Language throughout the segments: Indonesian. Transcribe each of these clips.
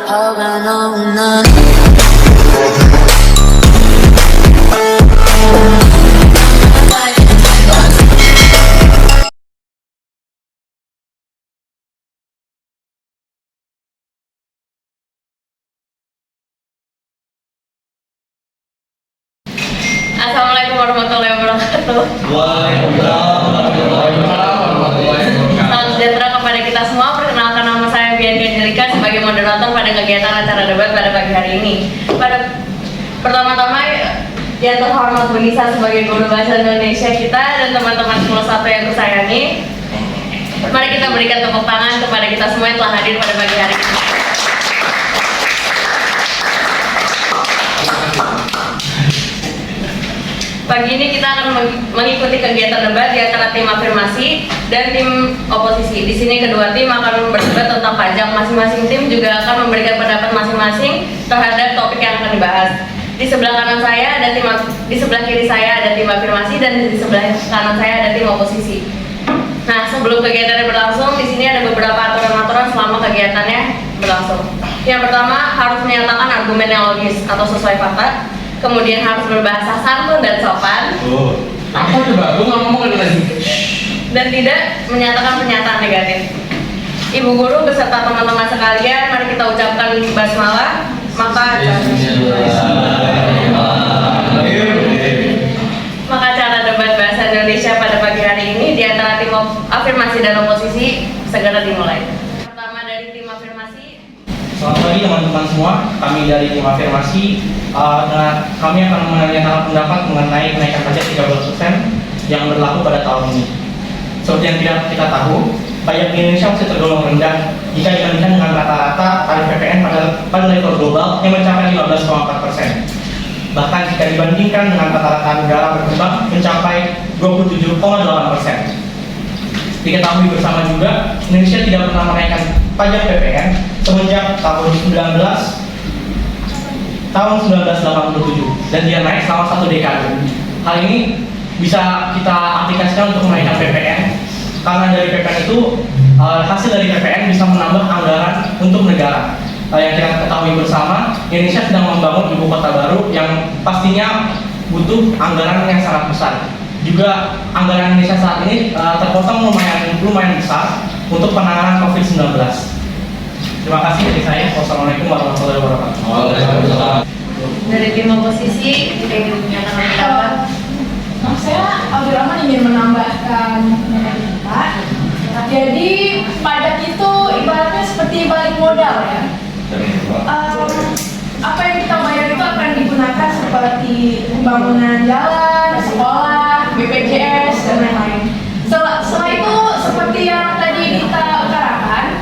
Assalamualaikum warahmatullahi wabarakatuh. Waalaikumsalam warahmatullahi wabarakatuh. Salam sejahtera kepada kita semua. Perkenalkan, nama saya Bianca Angelika sebagai moderator pada kegiatan acara debat pada pagi hari ini. Pertama-tama, yang terhormat Bu Nisa sebagai guru bahasa Indonesia kita dan teman-teman semua satu yang kusayangi. Mari kita berikan tepuk tangan kepada kita semua yang telah hadir pada pagi hari ini. Pagi ini kita akan mengikuti kegiatan debat di antara tim afirmasi dan tim oposisi. Di sini kedua tim akan berdebat tentang pajak. Masing-masing tim juga akan memberikan pendapat masing-masing terhadap topik yang akan dibahas. Di sebelah kanan saya ada di sebelah kiri saya ada tim afirmasi dan di sebelah kanan saya ada tim oposisi. Nah, sebelum kegiatannya berlangsung, di sini ada beberapa aturan-aturan selama kegiatannya berlangsung. Yang pertama, harus menyatakan argumen yang logis atau sesuai fakta. Kemudian harus berbahasa santun dan sopan. Apa coba? Gue nggak ngomong lagi. Dan tidak menyatakan pernyataan negatif. Ibu guru beserta teman-teman sekalian, mari kita ucapkan basmalah. Maka acara debat bahasa Indonesia pada pagi hari ini di antara tim afirmasi dan oposisi segera dimulai. Pertama dari tim afirmasi. Selamat pagi teman-teman semua, kami dari tim afirmasi. Kami akan menyatakan pendapat mengenai kenaikan pajak 13% yang berlaku pada tahun ini. Seperti yang kita tahu, pajak di Indonesia masih tergolong rendah jika dibandingkan dengan rata-rata tarif PPN pada level global yang mencapai 15,4%. Bahkan jika dibandingkan dengan rata-rata negara berkembang mencapai 27,8%. Diketahui bersama juga, Indonesia tidak pernah menaikkan pajak PPN semenjak tahun 1987 dan dia naik selama 1 dekade. Hal ini bisa kita aplikasikan untuk menaikkan PPN karena dari PPN itu hasil dari PPN bisa menambah anggaran untuk negara. Yang kita ketahui bersama, Indonesia sedang membangun ibu kota baru yang pastinya butuh anggaran yang sangat besar. Juga anggaran Indonesia saat ini terpotong lumayan besar untuk penanganan COVID-19. Terima kasih dari saya. Wassalamualaikum warahmatullahi wabarakatuh. Waalaikumsalam. Dari tim oposisi, kita ingin menyatakan pendapat. Saya Abdurrahman ingin menambahkan Pak. Jadi pajak itu ibaratnya seperti balik modal ya. Apa yang kita bayar itu akan digunakan seperti pembangunan jalan, sekolah, BPJS dan lain-lain. Setelah itu seperti yang tadi kita utarakan,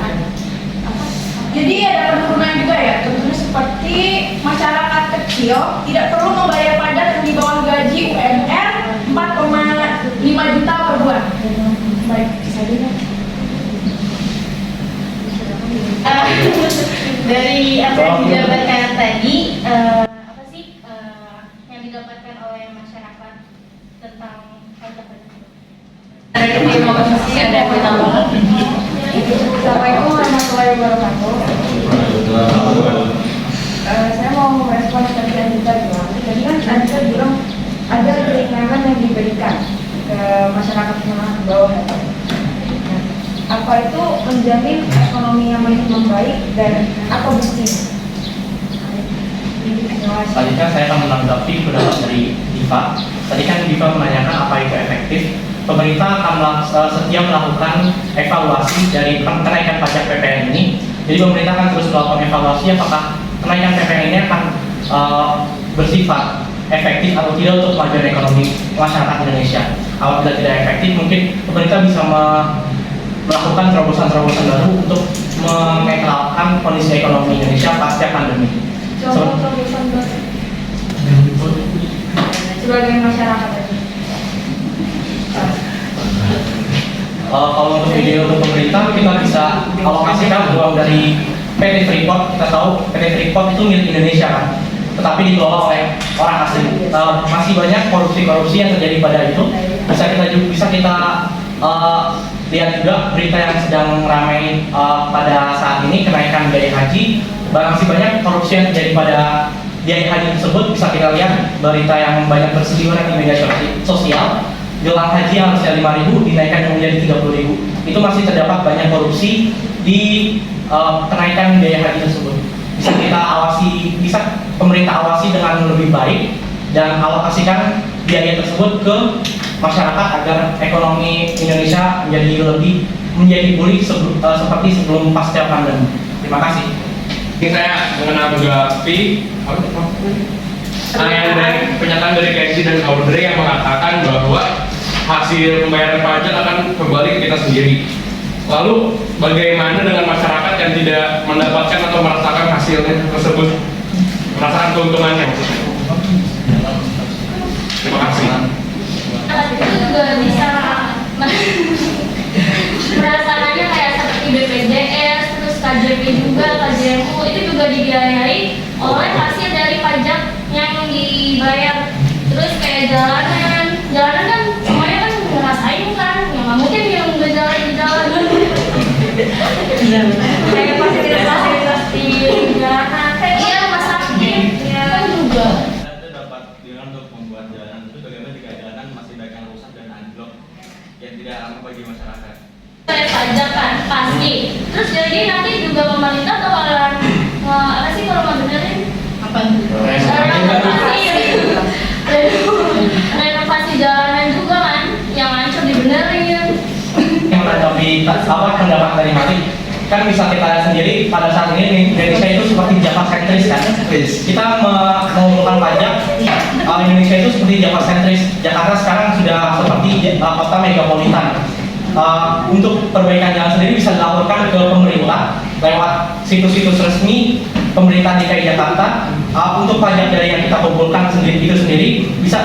jadi ada penurunan juga ya. Tentunya seperti masyarakat kecil tidak perlu membayar pajak yang di bawah gaji UMR 4,5 juta per bulan. Baik, saja. Dari apa yang dijabarkan tadi, apa sih yang didapatkan oleh masyarakat tentang pajak tersebut? Dari tim oposisi ada yang bertambah. Assalamualaikum warahmatullahi wabarakatuh. Saya mau merespon tadi yang kita bilang. Tadi kan Anda bilang ada keringanan yang diberikan ke masyarakat menengah ke bawah. Apa itu menjamin ekonomi yang makin membaik dan apa buktinya? Selanjutnya saya akan menanggapi pendapat dari Diva. Tadi kan Diva menanyakan apa itu efektif. Pemerintah akan setiap melakukan evaluasi dari kenaikan pajak PPN ini. Jadi pemerintah akan terus melakukan evaluasi apakah kenaikan PPN ini akan bersifat efektif atau tidak untuk kemajuan ekonomi masyarakat Indonesia. Apabila tidak efektif, mungkin pemerintah bisa melakukan terobosan-terobosan baru untuk mengekalkan kondisi ekonomi Indonesia pasca pandemi. Contoh terobosan baru sebagai masyarakat tadi. Kalau untuk video untuk pemerintah, kita bisa alokasikan uang dari PT Freeport. Kita tahu PT Freeport itu milik Indonesia kan, tetapi dikelola oleh orang asing. Masih banyak korupsi-korupsi yang terjadi pada itu. Bisa kita lihat juga berita yang sedang ramai pada saat ini, kenaikan biaya haji masih banyak korupsi yang terjadi pada biaya haji tersebut. Bisa kita lihat berita yang banyak berseliweran di media sosial, gelang haji yang harusnya 5.000 dinaikkan menjadi 30.000. Itu masih terdapat banyak korupsi di kenaikan biaya haji tersebut. Bisa kita awasi, bisa pemerintah awasi dengan lebih baik dan alokasikan biaya tersebut ke masyarakat agar ekonomi Indonesia menjadi pulih seperti sebelum pasca pandemi. Terima kasih. Ini saya menanggapi yang dari pernyataan dari Kenzi dan Audrey yang mengatakan bahwa hasil pembayaran pajak akan kembali ke kita sendiri. Lalu bagaimana dengan masyarakat yang tidak mendapatkan atau merasakan hasilnya tersebut, merasakan keuntungannya maksudnya? Terima kasih. Itu juga bisa merasakannya kayak seperti BPJS, terus KJP juga, KJMU itu juga dibiayai oleh hasil dari pajak yang dibayar. Terus kayak jalanan kan semuanya kan ngerasain kan, ya nggak mungkin yang nggak jalan di jalan. Kayak fasilitas di jalanan, kayak iya rumah sakit, kan juga. Kita dapat bilang untuk membuat jalan itu bagaimana jika jalanan masih banyak yang rusak dan anjlok yang tidak ramah bagi masyarakat. Kayak pajak kan pasti. Terus jadi nanti juga pemerintah bakalan apa sih kalau mau benerin? Apa? Renovasi jalanan juga kan, yang hancur dibenerin. Yang menanggapi pendapat dari Mati, kan bisa kita lihat sendiri pada saat ini Indonesia itu seperti Jakarta sentris kan. Kita mengumpulkan pajak, Indonesia itu seperti Jakarta sentris. Jakarta sekarang sudah seperti kota megapolitan. Untuk perbaikan jalan sendiri bisa dilaporkan ke pemerintah lewat situs-situs resmi pemerintah DKI Jakarta. Untuk pajak dari yang kita kumpulkan itu sendiri bisa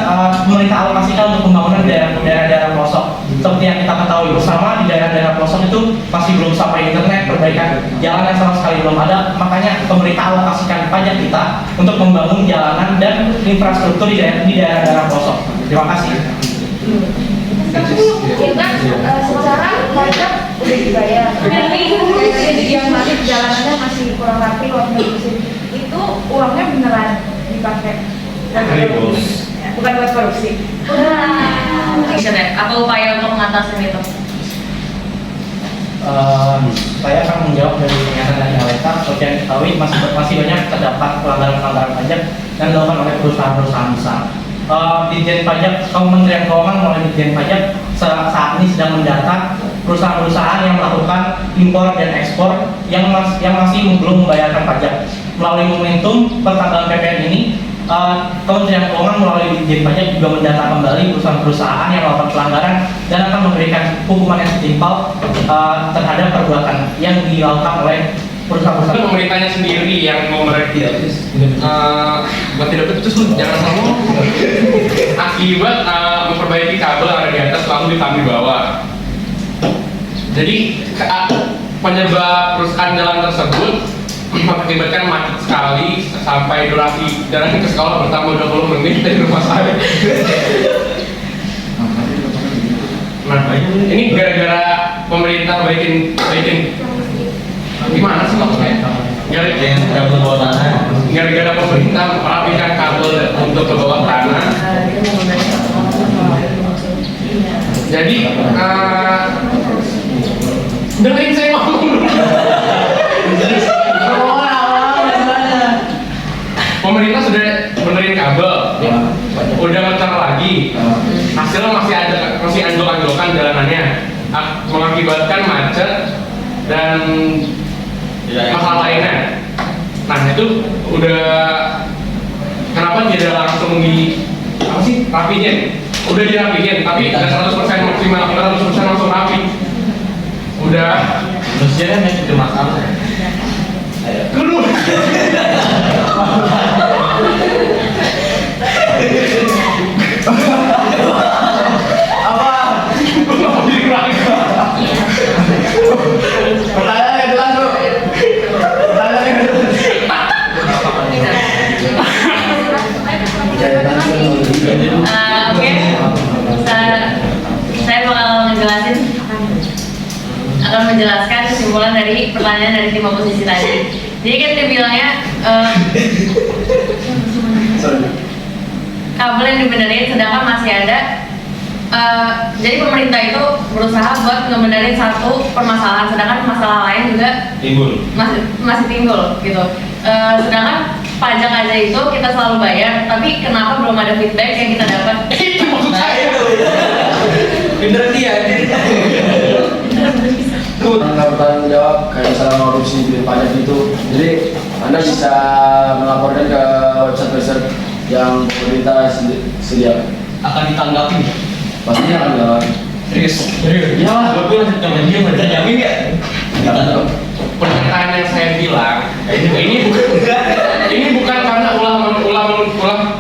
pemerintah alokasikan untuk pembangunan daerah-daerah pelosok. Seperti yang kita ketahui bersama, di daerah-daerah pelosok itu masih belum sampai internet, perbaikan jalan yang sama sekali belum ada. Makanya pemerintah alokasikan pajak kita untuk membangun jalanan dan infrastruktur di daerah-daerah pelosok. Terima kasih. Sekarang pajak udah dibayar, tapi yang masih jalanannya masih kurang rapi, uangnya bersih. Itu uangnya beneran dipakai bukan buat korupsi. Apa upaya untuk mengatasi itu? Saya akan menjawab dari pernyataan dari Aleta. Seperti yang diketahui masih banyak terdapat pelanggaran pajak yang dilakukan oleh perusahaan-perusahaan besar. Ditjen Pajak, Kementerian Keuangan melalui Ditjen Pajak saat ini sedang mendata perusahaan-perusahaan yang melakukan impor dan ekspor yang masih belum membayarkan pajak. Melalui momentum pertanggalan PPN ini, Kementerian Keuangan melalui Ditjen Pajak juga mendata kembali perusahaan-perusahaan yang melakukan pelanggaran dan akan memberikan hukuman yang setimpal terhadap perbuatan yang dilakukan oleh perusahaan-perusahaan. Itu pemerintahnya sendiri yang mau merekrut buat tidak betul, jangan sama akibat memperbaiki kabel yang ada di atas lalu ditambi bawah. Jadi penyebab perusahaan jalan tersebut mengakibatkan macet sekali sampai durasi jalan ke sekolah bertambah 20 menit dari rumah saya. Nah, ini gara-gara pemerintah baikin gimana sih maksudnya? Gara-gara pemerintah merapikan kabel untuk ke bawah tanah. Jadi dengerin saya ngomong. Pemerintah sudah benerin kabel, udah ngetar lagi, hasilnya masih anjlok-anjlokan jalanannya, mengakibatkan macet dan masalah lainnya. Nah itu udah kenapa tidak langsung rapihin? Udah dirapihin, tapi nggak 100% maksimal, 100% langsung rapi. Udah. Manusia kan itu masalah. Kudu. Apa? Pertanyaannya jelas, Bu. Pertanyaannya Oke, saya bakal akan menjelaskan kesimpulan dari pertanyaan dari tim oposisi tadi. Jadi kan dia bilangnya kabel yang dibenerin sedangkan masih ada. Jadi pemerintah itu berusaha buat ngebenerin satu permasalahan, sedangkan masalah lain juga Timbul. masih timbul gitu. Sedangkan pajak aja itu kita selalu bayar, tapi kenapa belum ada feedback yang kita dapat? Itu maksud saya tuh. Bener dia. Anda bertanggung jawab kayak misalnya korupsi biaya pajak itu, jadi Anda bisa melaporkan ke website yang pemerintah sediakan. Akan ditanggapi. Pastinya akan dilakukan. Serius. Iya lah. Gue bilang jangan dia bener jamin ya. Pernyataan yang saya bilang ini bukan karena ulah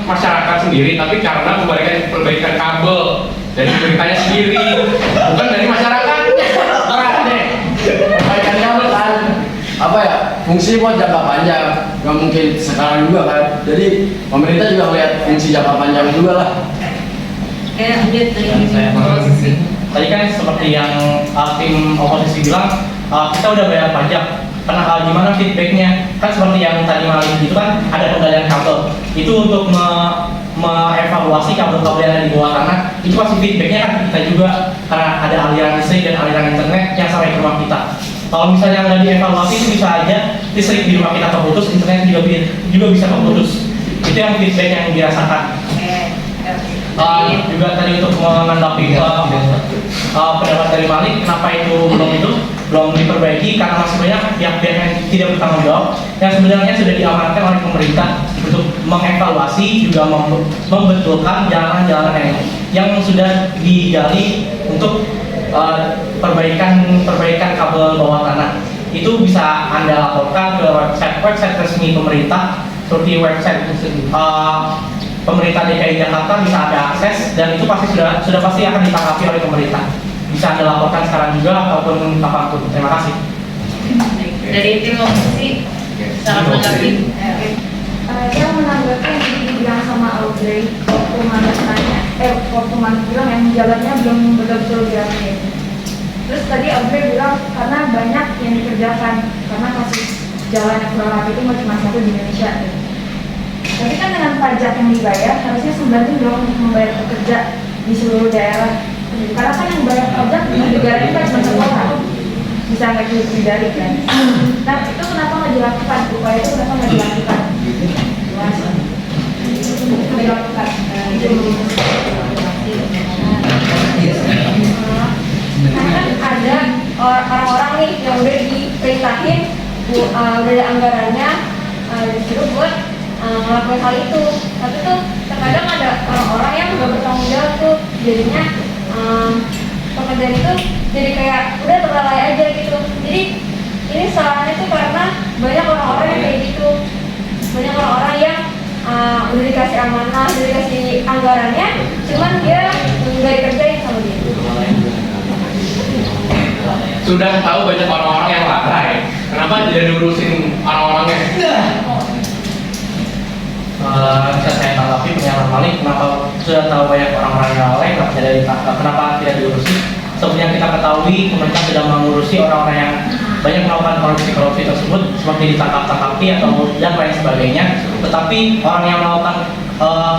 masyarakat sendiri, tapi karena perbaikan kabel dari pemerintahnya sendiri, bukan dari masyarakatnya. Berat deh. Perbaikan kabel kan. Apa ya, fungsi buat jangka panjang, nggak mungkin sekarang juga kan. Jadi pemerintah juga melihat fungsi jangka panjang juga lah. Kayak lanjut dari Saya oposisi. Tadi kan seperti yang tim oposisi bilang, kita udah bayar pajak. Karena gimana feedbacknya? Kan seperti yang tadi malam itu kan ada penggalian kabel. Itu untuk mengevaluasi kabel-kabel yang ada di bawah tanah. Itu pasti feedbacknya kan kita juga, karena ada aliran listrik dan aliran internet yang sampai ke rumah kita. Kalau misalnya nggak dievaluasi itu bisa aja listrik di rumah kita terputus, internet juga bisa terputus. Itu yang feedback yang dirasakan. Juga tadi untuk menanggapi pendapat dari Malik, kenapa itu belum diperbaiki, karena masih banyak pihak-pihak yang tidak bertanggung jawab yang sebenarnya sudah diamankan oleh pemerintah untuk mengevaluasi juga membetulkan jalan-jalan yang sudah digali untuk perbaikan kabel bawah tanah. Itu bisa Anda laporkan ke website resmi pemerintah seperti website pemerintah DKI Jakarta, bisa ada akses dan itu pasti sudah pasti akan ditanggapi oleh pemerintah. Bisa Anda laporkan sekarang juga ataupun kapanpun. Terima kasih. Dari tim oposisi, sangat menanggapi. Saya menanggapi yang tadi dibilang sama Audrey waktu Manik bilang yang jalannya belum betul-betul diambil. Terus tadi Audrey bilang karena banyak yang dikerjakan, karena kasus jalan yang kurang rapi itu cuma satu di Indonesia. Tapi kan dengan pajak yang dibayar harusnya membantu dong untuk membayar pekerja di seluruh daerah. Karena kan yang bayar pajak di negara itu kan cuma satu orang, bisa nggak dihindari kan? Nah itu kenapa nggak dilakukan? Upaya itu kenapa nggak dilakukan? Nggak dilakukan. Karena kan ada orang-orang nih yang udah diperintahin, udah ada anggarannya, disuruh buat ngelakuin hal itu. Tapi tuh terkadang ada orang-orang yang nggak bertanggung jawab tuh, jadinya pekerjaan itu jadi kayak udah terlalai aja gitu. Jadi ini salahnya tuh karena banyak orang-orang yang kayak gitu, banyak orang-orang yang udah dikasih amanah, udah dikasih anggarannya, cuman dia nggak dikerjain sama dia. Sudah tahu banyak orang-orang yang lalai, kenapa tidak diurusin orang-orangnya? Bisa saya tanggapi pernyataan Malik, kenapa sudah tahu banyak orang-orang yang lalai, kenapa tidak diurusi? Seperti yang kita ketahui, pemerintah sedang mengurusi orang-orang yang banyak melakukan korupsi tersebut, seperti ditangkap-tangkapi atau dan lain sebagainya. Tetapi orang yang melakukan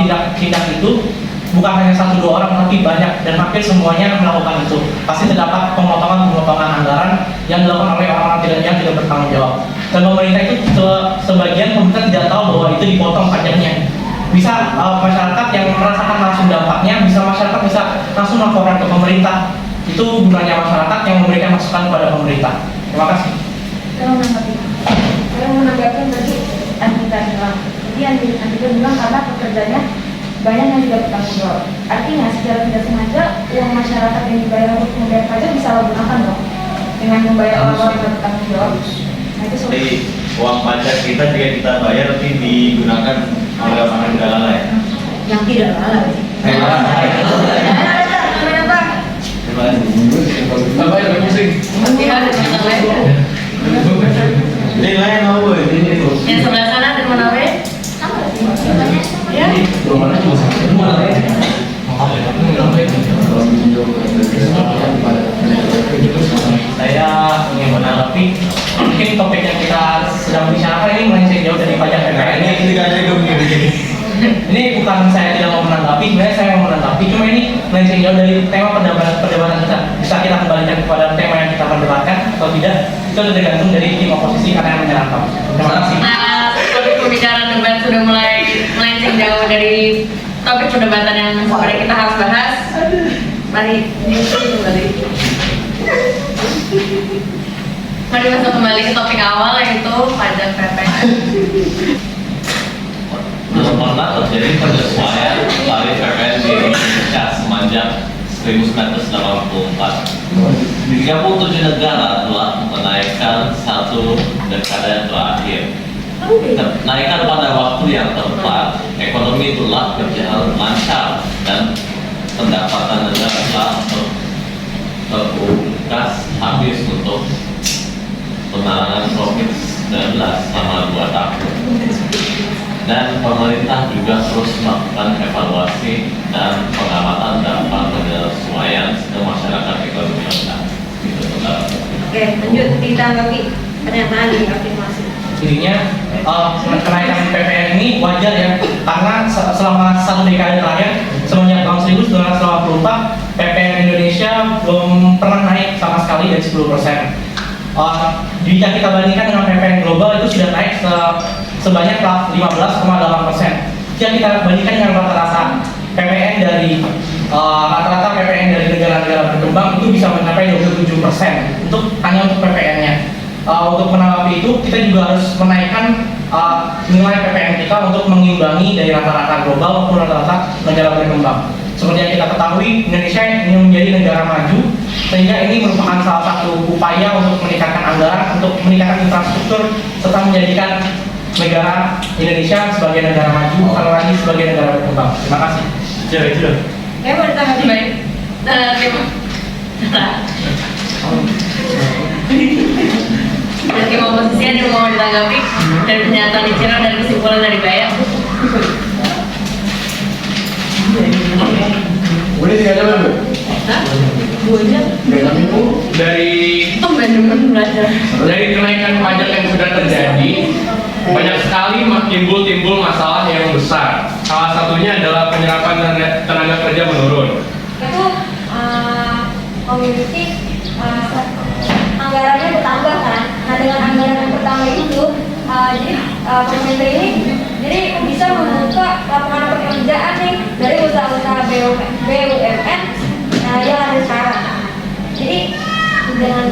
tindak itu bukan hanya 1-2 orang, tapi banyak dan hampir semuanya melakukan itu. Pasti terdapat pemotongan anggaran yang dilakukan oleh orang-orang yang tidak bertanggung jawab. Dan pemerintah itu sebagian pemerintah tidak tahu bahwa itu dipotong pajaknya. Bisa masyarakat yang merasakan langsung dampaknya, masyarakat bisa langsung melaporkan ke pemerintah. Itu gunanya masyarakat yang memberikan masukan kepada pemerintah. Terima kasih. Saya menanggapi tadi Andika bilang. Jadi Andika bilang karena pekerjanya banyak yang tidak bertanggung jawab. Artinya secara tidak sengaja uang masyarakat yang dibayar untuk membayar pajak bisa lo gunakan dong dengan membayar orang-orang yang bertanggung jawab. Nah itu Jadi uang pajak kita jika kita bayar tapi digunakan oleh orang yang tidak lalai. Yang tidak lalai. Terima kasih. Apa yang lebih pusing? Masih ada yang lain. Ini lain apa boy? Yang sebelah sana dan mana we? Ya. Saya ingin menanggapi mungkin topik yang kita sedang dibicarakan ini melenceng jauh dari pajak PPN. Ini tidak ada begini. Ini bukan saya tidak mau menanggapi, sebenarnya saya mau menanggapi, cuma ini melenceng jauh dari tema perdebatan kita. Bisa kita kembalikan kepada tema yang kita perdebatkan atau tidak, itu tergantung dari tim oposisi karena yang menyerahkan. Terima kasih. Nah, topik pembicaraan debat sudah mulai melenceng jauh dari topik perdebatan yang sebenarnya kita harus bahas. Mari masuk kembali ke topik awal, yaitu pajak PPN. Belum pernah terjadi penyesuaian tarif PPN di Indonesia semenjak 1984. 37 negara telah menaikkan satu dekade terakhir. Kenaikan pada waktu yang tepat, ekonomi telah berjalan lancar dan pendapatan negara telah terkuras habis untuk penanganan COVID-19 selama 2 tahun. Dan pemerintah juga terus melakukan evaluasi dan pengamatan dampak penyesuaian ke masyarakat ekonomi rendah. Gitu, saudara. Oke, lanjut ditanggapi pernyataan di afirmasi. Intinya kenaikan PPN ini wajar ya, karena selama 1 dekade terakhir semenjak tahun 1984 PPN Indonesia belum pernah naik sama sekali dari 10%. Jika kita bandingkan dengan PPN global itu sudah naik sebanyak 15,8%. Jika kita bandingkan dengan rata-rata PPN dari negara-negara berkembang itu bisa mencapai 27% hanya untuk PPN-nya. Untuk menanggapi itu kita juga harus menaikkan nilai PPN kita untuk mengimbangi dari rata-rata global maupun rata-rata negara berkembang. Seperti yang kita ketahui, Indonesia ini menjadi negara maju, sehingga ini merupakan salah satu upaya untuk meningkatkan anggaran, untuk meningkatkan infrastruktur, serta menjadikan negara Indonesia sebagai negara maju, bukan lagi sebagai negara berkembang. Terima kasih. Itu dong. Ya, mau ditanggapi. Baik. Dan tim oposisi ada yang mau ditanggapi dari pernyataan Icira dan kesimpulan dari Baya. Boleh 3 jam dulu? Hah? 2 jam? 3 jam itu? Oh, bener-bener belajar. Dari kenaikan pajak yang sudah terjadi, banyak sekali timbul masalah yang besar. Salah satunya adalah penyerapan tenaga kerja menurun. Itu community anggarannya bertambah kan. Nah, dengan anggaran yang bertambah itu jadi pemerintah ini jadi bisa membuka lapangan pekerjaan nih dari usaha-usaha BUMN yang ada sekarang. Jadi dengan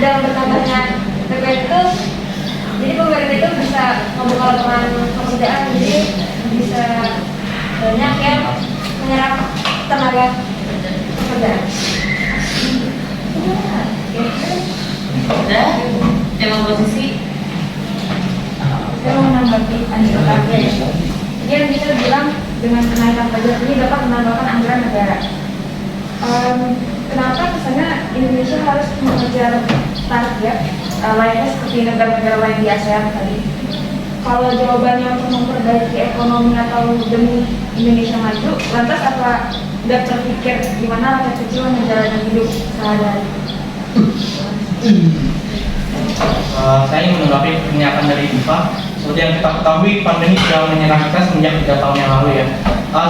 bertambahnya PPN itu, jadi pemerintah itu bisa membuka lapangan pekerjaan, jadi bisa banyak yang menyerap tenaga pekerjaan. Udah, tim oposisi. Saya mau menanggapi tadi. Dia bisa bilang dengan kenaikan pajak ini dapat menambahkan anggaran negara. Kenapa kesannya Indonesia harus mengejar target layaknya seperti negara-negara lain di ASEAN tadi? Kalau jawabannya untuk memperbaiki ekonomi atau demi Indonesia maju, lantas apa udah terpikir gimana rakyat kecil menjalani hidup sehari-hari? Saya ingin menanggapi pernyataan dari Diva. Seperti yang kita ketahui, pandemi sudah menyerang kita semenjak 3 tahun yang lalu ya.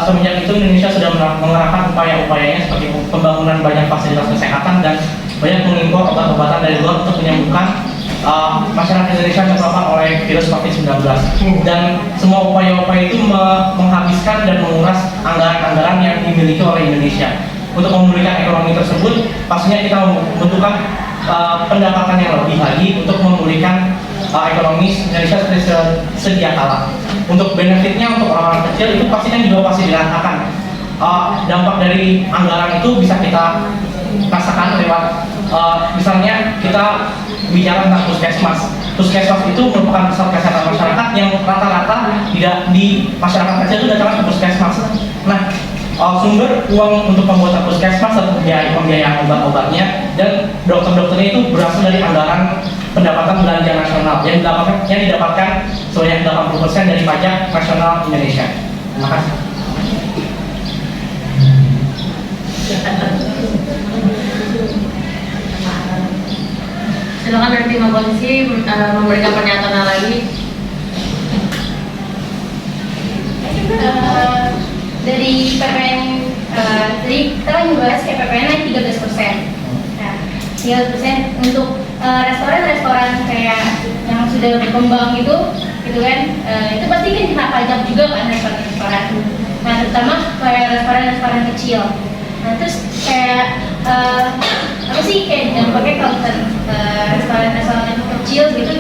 Semenjak itu Indonesia sudah mengerahkan upaya-upayanya seperti pembangunan banyak fasilitas kesehatan dan banyak mengimpor obat-obatan dari luar untuk menyembuhkan masyarakat Indonesia yang terpapar oleh virus COVID-19. Dan semua upaya-upaya itu menghabiskan dan menguras anggaran-anggaran yang dimiliki oleh Indonesia. Untuk memulihkan ekonomi tersebut, pastinya kita membutuhkan pendapatan yang lebih lagi untuk memulihkan ekonomi Indonesia seperti sedia kala. Untuk benefitnya untuk orang-orang kecil itu pastinya juga pasti dirasakan. Dampak dari anggaran itu bisa kita rasakan lewat misalnya kita bicara tentang puskesmas. Puskesmas itu merupakan pusat kesehatan masyarakat yang rata-rata tidak di masyarakat kecil itu datang ke puskesmas. Nah, sumber uang untuk pembuatan puskesmas atau pembiayaan obat-obatnya dan dokter-dokternya itu berasal dari anggaran pendapatan belanja nasional yang didapatkan sebanyak 80% dari pajak nasional Indonesia. Terima kasih. Silakan dari tim oposisi memberikan pernyataan lagi. Dari PPN tadi kita kan membahas kayak PPN naik 13%. Nah, 13% untuk restoran-restoran kayak yang sudah berkembang gitu kan, itu pasti kan kena pajak juga kan restoran-restoran. Nah, terutama kayak restoran-restoran kecil. Nah, terus kayak apa sih kayak dampaknya kalau restoran-restoran kecil gitu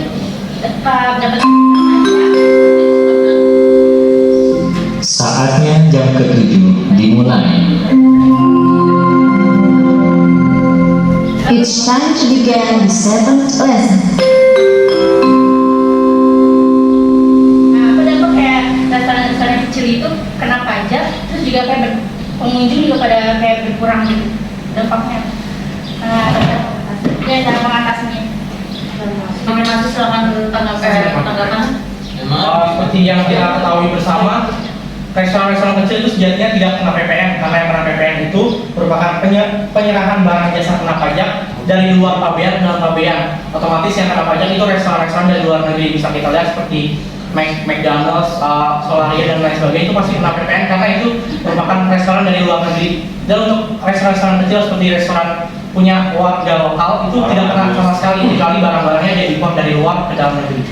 tetap dapat pajak. Saatnya jam ke-7 dimulai. It's time to begin the 7th lesson. Nah, aku dapat kayak restoran-restoran kecil itu kena pajak, terus juga kayak pengunjung juga pada kayak berkurang gitu dampaknya. Ya cara mengatasinya. Masih silakan tanggapan. Seperti yang kita ketahui bersama, restoran-restoran kecil itu sejatinya tidak kena PPN, karena yang kena PPN itu merupakan penyerahan barang jasa kena pajak dari luar pabean dalam pabean. Otomatis yang kena pajak itu restoran-restoran dari luar negeri, bisa kita lihat seperti McDonald's, Solaria dan lain sebagainya itu pasti kena PPN karena itu merupakan restoran dari luar negeri. Dan untuk restoran-restoran kecil seperti restoran punya warga lokal itu tidak kena sama sekali, kecuali barang-barangnya dia impor dari luar ke dalam negeri.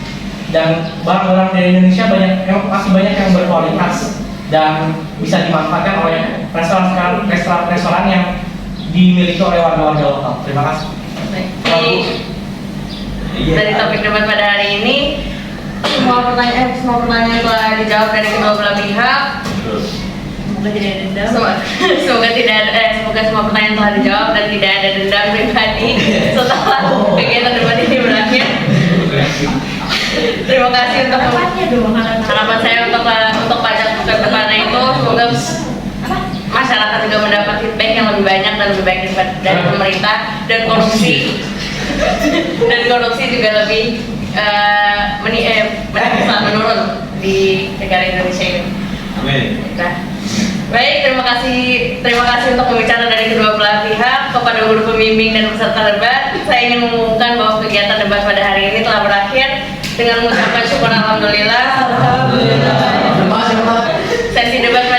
Dan barang-barang dari Indonesia masih banyak yang berkualitas dan bisa dimanfaatkan oleh restoran yang dimiliki oleh warga-warga lokal. Terima kasih. Dari topik debat pada hari ini, semua pertanyaan telah dijawab dari kedua belah pihak. Semoga tidak ada dendam. Semoga semua pertanyaan telah dijawab dan tidak ada dendam pribadi setelah kegiatan debat ini berakhir. Terima kasih untuk harapan saya untuk pajak ke depannya itu, semoga masyarakat juga mendapat feedback yang lebih banyak dan lebih baik dari pemerintah, dan korupsi juga lebih menurun di negara Indonesia ini. Amin. Nah, baik, terima kasih untuk pembicaraan dari kedua belah pihak. Kepada guru pembimbing dan peserta debat, saya ingin mengumumkan bahwa kegiatan debat pada hari ini telah berakhir dengan mengucapkan syukur alhamdulillah. Sesi debat